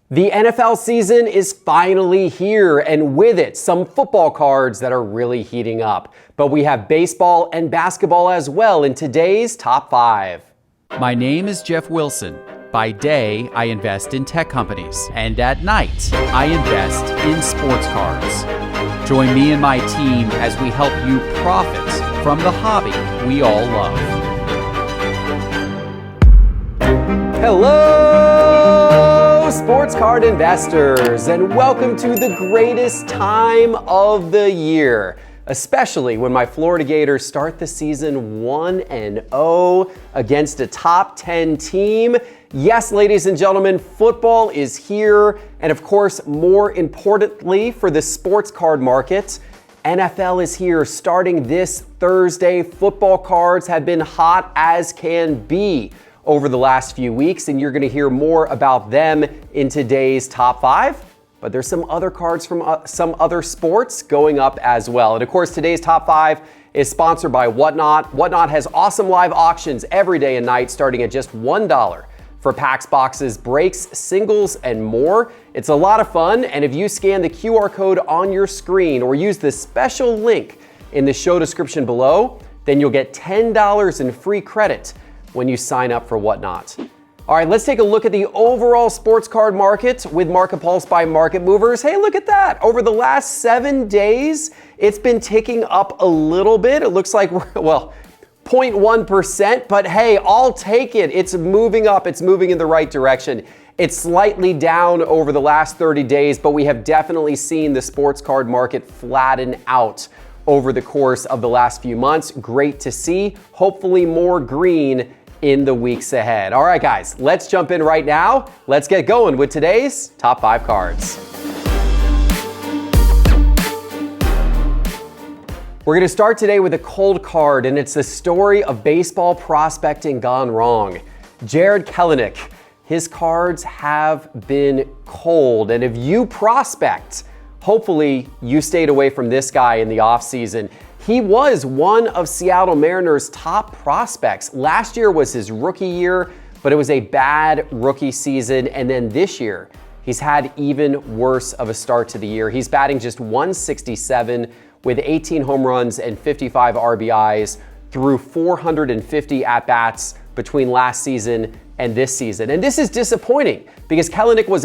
The NFL season is finally here, and with it, some football cards that are really heating up. But we have baseball and basketball as well in today's Top 5. My name is Geoff Wilson. By day, I invest in tech companies, and at night, I invest in sports cards. Join me and my team as we help you profit from the hobby we all love. Hello, sports card investors, and welcome to the greatest time of the year, especially when my Florida Gators start the season 1-0 against a top 10 team. Yes, ladies and gentlemen, football is here, and of course, more importantly for the sports card market, NFL is here starting this Thursday. Football cards have been hot as can be over the last few weeks, and you're going to hear more about them in today's Top 5. But there's some other cards from some other sports going up as well. And of course, today's Top 5 is sponsored by Whatnot. Whatnot has awesome live auctions every day and night starting at just $1 for packs, boxes, breaks, singles, and more. It's a lot of fun, and if you scan the QR code on your screen or use the special link in the show description below, then you'll get $10 in free credit when you sign up for Whatnot. All right, let's take a look at the overall sports card market with Market Pulse by Market Movers. Hey, look at that. Over the last 7 days, it's been ticking up a little bit. It looks like we're, 0.1%, but hey, I'll take it. It's moving up. It's moving in the right direction. It's slightly down over the last 30 days, but we have definitely seen the sports card market flatten out over the course of the last few months. Great to see. Hopefully more green in the weeks ahead. All right, guys, let's jump in right now. Let's get going with today's Top 5 cards. We're going to start today with a cold card, and it's the story of baseball prospecting gone wrong. Jarred Kelenic, his cards have been cold, and if you prospect, hopefully you stayed away from this guy in the offseason. He was one of Seattle Mariners' top prospects. Last year was his rookie year, but it was a bad rookie season, and then this year, he's had even worse of a start to the year. He's batting just .167 with 18 home runs and 55 RBIs through 450 at-bats between last season and this season. And this is disappointing because Keelnick was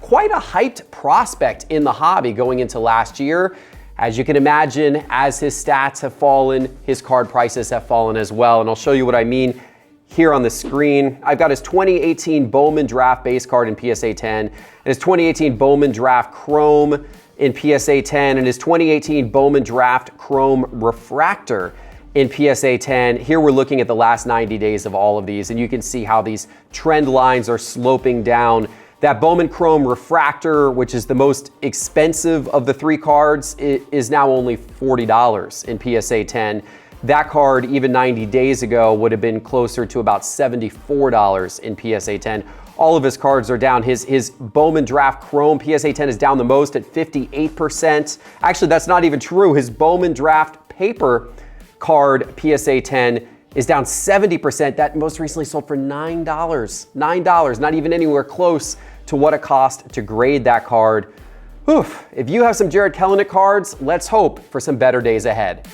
quite a hyped prospect in the hobby going into last year. As you can imagine, as his stats have fallen, his card prices have fallen as well. And I'll show you what I mean here on the screen. I've got his 2018 Bowman Draft base card in PSA 10, and his 2018 Bowman Draft Chrome in PSA 10, and his 2018 Bowman Draft Chrome Refractor in PSA 10. Here we're looking at the last 90 days of all of these, and you can see how these trend lines are sloping down. That Bowman Chrome Refractor, which is the most expensive of the three cards, is now only $40 in PSA 10. That card, even 90 days ago, would have been closer to about $74 in PSA 10. All of his cards are down. His Bowman Draft Chrome PSA 10 is down the most at 58%. Actually, that's not even true. His Bowman Draft Paper card PSA 10 is down 70%. That most recently sold for $9. $9, not even anywhere close to what it cost to grade that card. Oof. If you have some Jarred Kelenic cards, let's hope for some better days ahead.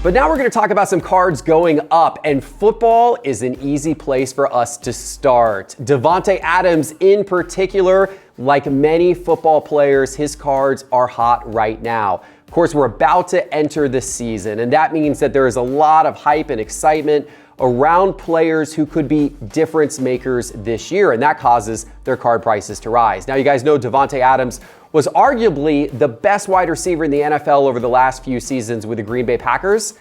But now we're going to talk about some cards going up, and football is an easy place for us to start. DeVante Adams in particular, like many football players, his cards are hot right now. Of course, we're about to enter the season, and that means that there is a lot of hype and excitement around players who could be difference makers this year, and that causes their card prices to rise. Now, you guys know DeVante Adams was arguably the best wide receiver in the NFL over the last few seasons with the Green Bay Packers,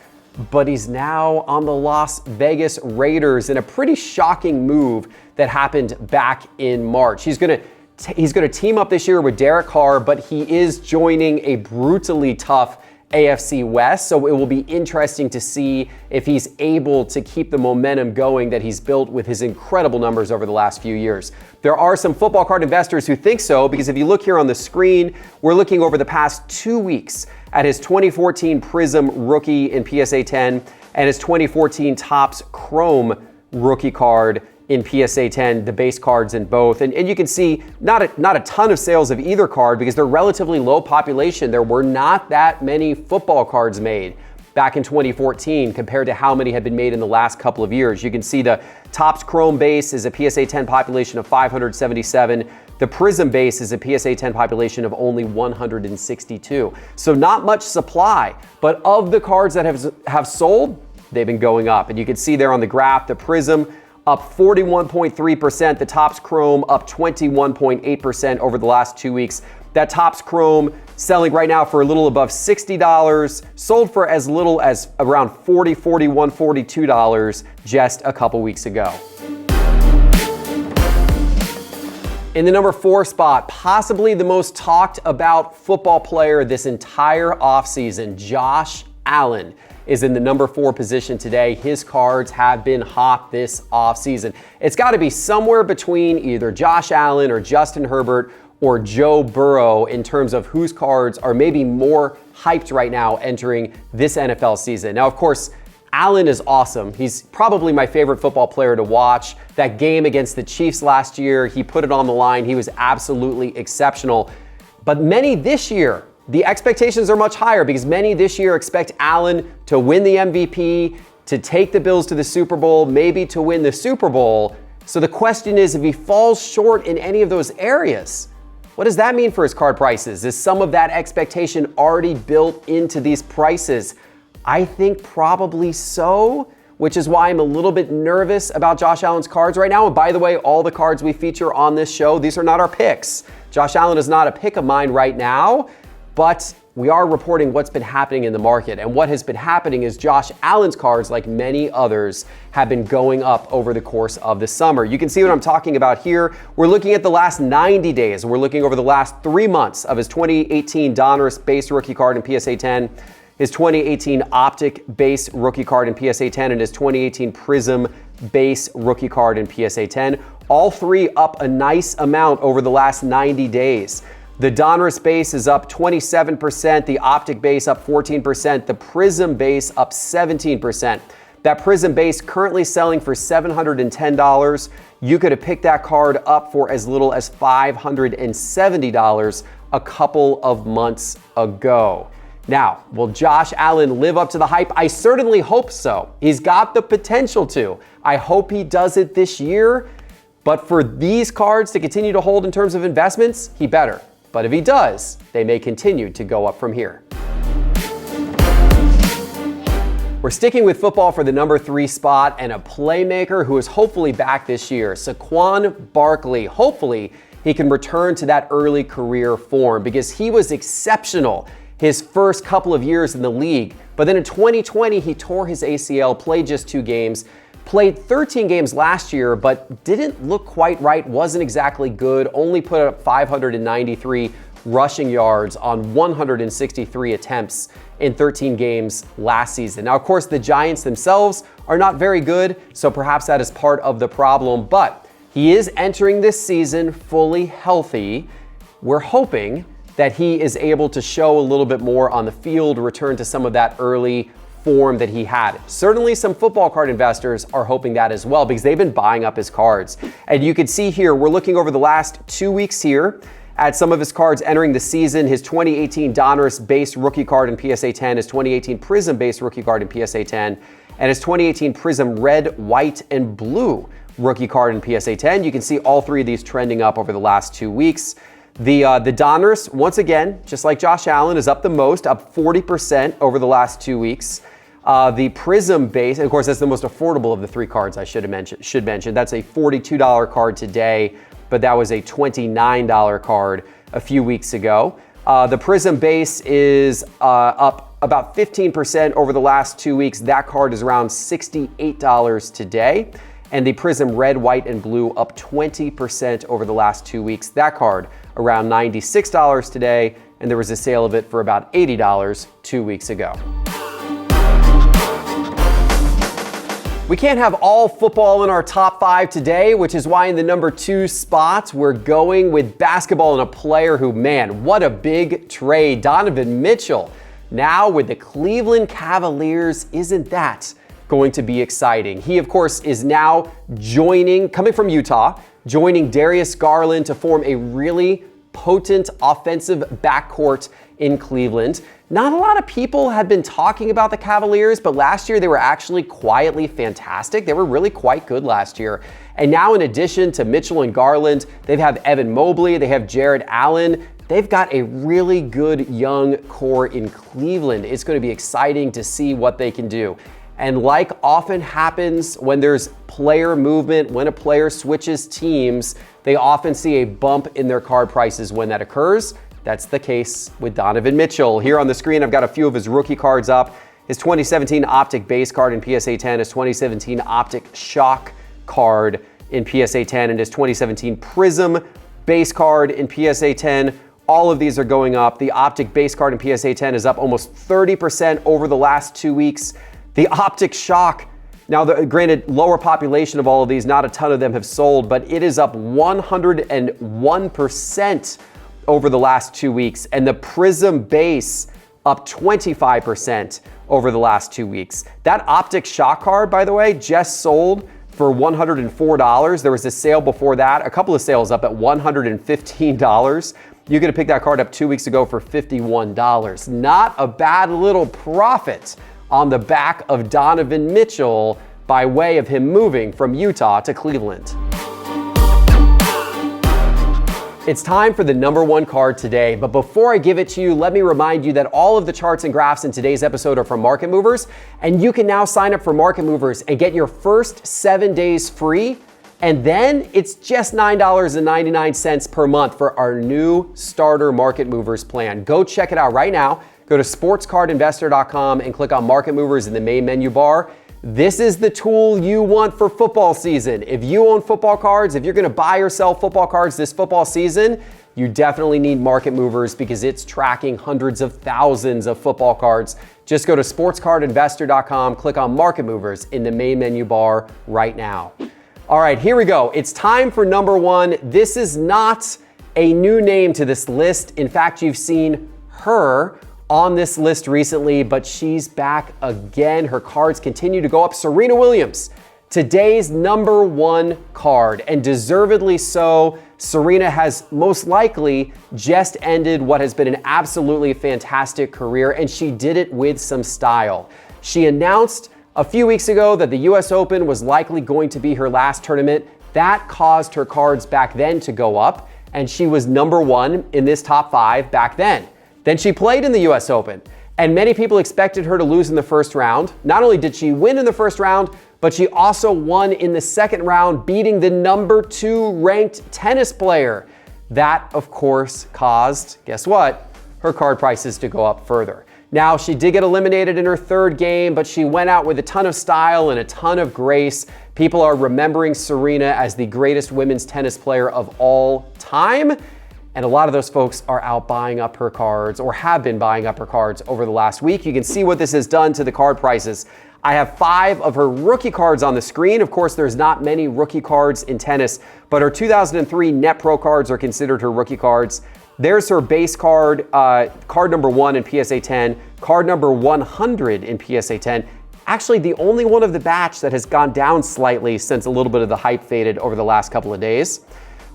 but he's now on the Las Vegas Raiders in a pretty shocking move that happened back in March. He's going to team up this year with Derek Carr, but he is joining a brutally tough AFC West, so it will be interesting to see if he's able to keep the momentum going that he's built with his incredible numbers over the last few years. There are some football card investors who think so, because if you look here on the screen, we're looking over the past 2 weeks at his 2014 Prism rookie in PSA 10 and his 2014 Topps Chrome rookie card in PSA 10, the base cards in both. And you can see not a ton of sales of either card because they're relatively low population. There were not that many football cards made back in 2014 compared to how many had been made in the last couple of years. You can see the Topps Chrome base is a PSA 10 population of 577. The Prism base is a PSA 10 population of only 162. So not much supply, but of the cards that have sold, they've been going up. And you can see there on the graph, the Prism up 41.3%, the Topps Chrome up 21.8% over the last 2 weeks. That Topps Chrome selling right now for a little above $60, sold for as little as around $40, $41, $42 just a couple weeks ago. In the number 4 spot, possibly the most talked about football player this entire offseason, Josh Allen, is in the number 4 position today. His cards have been hot this offseason. It's got to be somewhere between either Josh Allen or Justin Herbert or Joe Burrow in terms of whose cards are maybe more hyped right now entering this NFL season. Now, of course, Allen is awesome. He's probably my favorite football player to watch. That game against the Chiefs last year, he put it on the line. He was absolutely exceptional. But many this year, the expectations are much higher because many this year expect Allen to win the MVP, to take the Bills to the Super Bowl, maybe to win the Super Bowl. So the question is, if he falls short in any of those areas, what does that mean for his card prices? Is some of that expectation already built into these prices? I think probably so, which is why I'm a little bit nervous about Josh Allen's cards right now. And by the way, all the cards we feature on this show, these are not our picks. Josh Allen is not a pick of mine right now, but we are reporting what's been happening in the market. And what has been happening is Josh Allen's cards, like many others, have been going up over the course of the summer. You can see what I'm talking about here. We're looking at the last 90 days. We're looking over the last 3 months of his 2018 Donruss base rookie card in PSA 10, his 2018 Optic base rookie card in PSA 10, and his 2018 Prism base rookie card in PSA 10. All three up a nice amount over the last 90 days. The Donruss base is up 27%, the Optic base up 14%, the Prism base up 17%. That Prism base currently selling for $710. You could have picked that card up for as little as $570 a couple of months ago. Now, will Josh Allen live up to the hype? I certainly hope so. He's got the potential to. I hope he does it this year. But for these cards to continue to hold in terms of investments, he better. But if he does, they may continue to go up from here. We're sticking with football for the number 3 spot and a playmaker who is hopefully back this year, Saquon Barkley. Hopefully, he can return to that early career form because he was exceptional his first couple of years in the league. But then in 2020, he tore his ACL, played just 2 games, played 13 games last year, but didn't look quite right, wasn't exactly good, only put up 593 rushing yards on 163 attempts in 13 games last season. Now, of course, the Giants themselves are not very good, so perhaps that is part of the problem, but he is entering this season fully healthy. We're hoping that he is able to show a little bit more on the field, return to some of that early form that he had. Certainly some football card investors are hoping that as well because they've been buying up his cards. And you can see here, we're looking over the last 2 weeks here at some of his cards entering the season. His 2018 Donruss base rookie card in PSA 10, his 2018 Prism base rookie card in PSA 10, and his 2018 Prism red, white, and blue rookie card in PSA 10. You can see all 3 of these trending up over the last 2 weeks. The Donruss, once again, just like Josh Allen, is up the most, up 40% over the last 2 weeks. The Prism base, and of course, that's the most affordable of the 3 cards I should mention. That's a $42 card today, but that was a $29 card a few weeks ago. The Prism base is up about 15% over the last 2 weeks. That card is around $68 today. And the Prism red, white, and blue up 20% over the last 2 weeks. That card around $96 today, and there was a sale of it for about $80 2 weeks ago. We can't have all football in our top 5 today, which is why in the number 2 spot, we're going with basketball and a player who, man, what a big trade. Donovan Mitchell, now with the Cleveland Cavaliers. Isn't that going to be exciting. He, of course, is now coming from Utah, joining Darius Garland to form a really potent offensive backcourt in Cleveland. Not a lot of people had been talking about the Cavaliers, but last year they were actually quietly fantastic. They were really quite good last year. And now, in addition to Mitchell and Garland, they have Evan Mobley, they have Jared Allen. They've got a really good young core in Cleveland. It's going to be exciting to see what they can do. And like often happens when there's player movement, when a player switches teams, they often see a bump in their card prices when that occurs. That's the case with Donovan Mitchell. Here on the screen, I've got a few of his rookie cards up. His 2017 Optic base card in PSA 10, his 2017 Optic Shock card in PSA 10, and his 2017 Prism base card in PSA 10. All of these are going up. The Optic base card in PSA 10 is up almost 30% over the last 2 weeks. The Optic Shock, now granted, lower population of all of these, not a ton of them have sold, but it is up 101% over the last 2 weeks. And the Prism base up 25% over the last 2 weeks. That Optic Shock card, by the way, just sold for $104. There was a sale before that, a couple of sales up at $115. You could have picked that card up 2 weeks ago for $51. Not a bad little profit on the back of Donovan Mitchell by way of him moving from Utah to Cleveland. It's time for the number one card today, but before I give it to you, let me remind you that all of the charts and graphs in today's episode are from Market Movers, and you can now sign up for Market Movers and get your first 7 days free, and then it's just $9.99 per month for our new starter Market Movers plan. Go check it out right now. Go to sportscardinvestor.com and click on Market Movers in the main menu bar. This is the tool you want for football season. If you own football cards, if you're going to buy or sell football cards this football season, you definitely need Market Movers because it's tracking hundreds of thousands of football cards. Just go to sportscardinvestor.com, click on Market Movers in the main menu bar right now. All right, here we go. It's time for number one. This is not a new name to this list. In fact, you've seen her on this list recently, but she's back again. Her cards continue to go up. Serena Williams, today's number one card, and deservedly so. Serena has most likely just ended what has been an absolutely fantastic career, and she did it with some style. She announced a few weeks ago that the US Open was likely going to be her last tournament. That caused her cards back then to go up, and she was number one in this top five back then. Then she played in the US Open, and many people expected her to lose in the first round. Not only did she win in the first round, but she also won in the second round, beating the number 2 ranked tennis player. That, of course, caused, guess what? Her card prices to go up further. Now, she did get eliminated in her third game, but she went out with a ton of style and a ton of grace. People are remembering Serena as the greatest women's tennis player of all time. And a lot of those folks are out buying up her cards or have been buying up her cards over the last week. You can see what this has done to the card prices. I have 5 of her rookie cards on the screen. Of course, there's not many rookie cards in tennis, but her 2003 Net Pro cards are considered her rookie cards. There's her base card, card number 1 in PSA 10, card number 100 in PSA 10. Actually, the only one of the batch that has gone down slightly since a little bit of the hype faded over the last couple of days.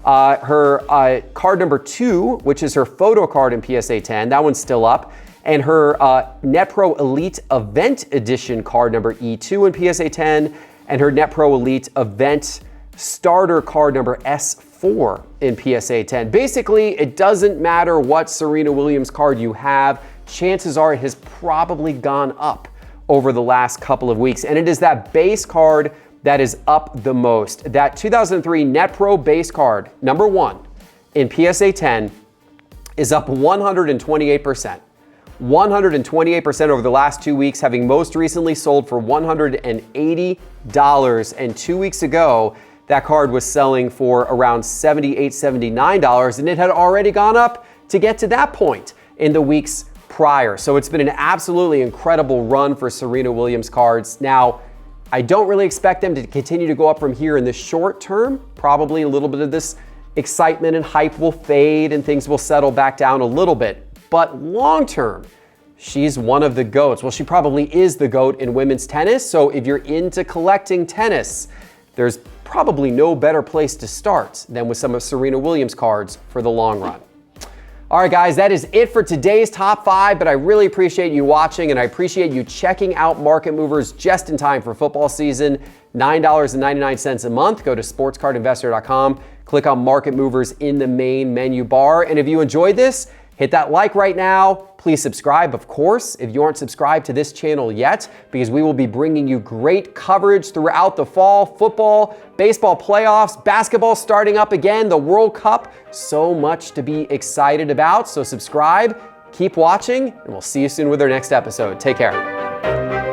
Her card number 2, which is her photo card in PSA 10, that one's still up. And her Net Pro Elite Event Edition card number E2 in PSA 10, and her Net Pro Elite Event Starter card number S4 in PSA 10. Basically, it doesn't matter what Serena Williams card you have, chances are it has probably gone up over the last couple of weeks. And it is that base card that is up the most. That 2003 Net Pro base card, number 1 in PSA 10, is up 128%. 128% over the last 2 weeks, having most recently sold for $180. And 2 weeks ago, that card was selling for around $78, $79, and it had already gone up to get to that point in the weeks prior. So it's been an absolutely incredible run for Serena Williams cards. Now, I don't really expect them to continue to go up from here in the short term. Probably a little bit of this excitement and hype will fade and things will settle back down a little bit. But long term, she's one of the GOATs. Well, she probably is the GOAT in women's tennis. So if you're into collecting tennis, there's probably no better place to start than with some of Serena Williams cards for the long run. All right, guys, that is it for today's top 5, but I really appreciate you watching and I appreciate you checking out Market Movers just in time for football season. $9.99 a month. Go to sportscardinvestor.com, click on Market Movers in the main menu bar. And if you enjoyed this, hit that like right now. Please subscribe, of course, if you aren't subscribed to this channel yet, because we will be bringing you great coverage throughout the fall. Football, baseball playoffs, basketball starting up again, the World Cup. So much to be excited about. So subscribe, keep watching, and we'll see you soon with our next episode. Take care.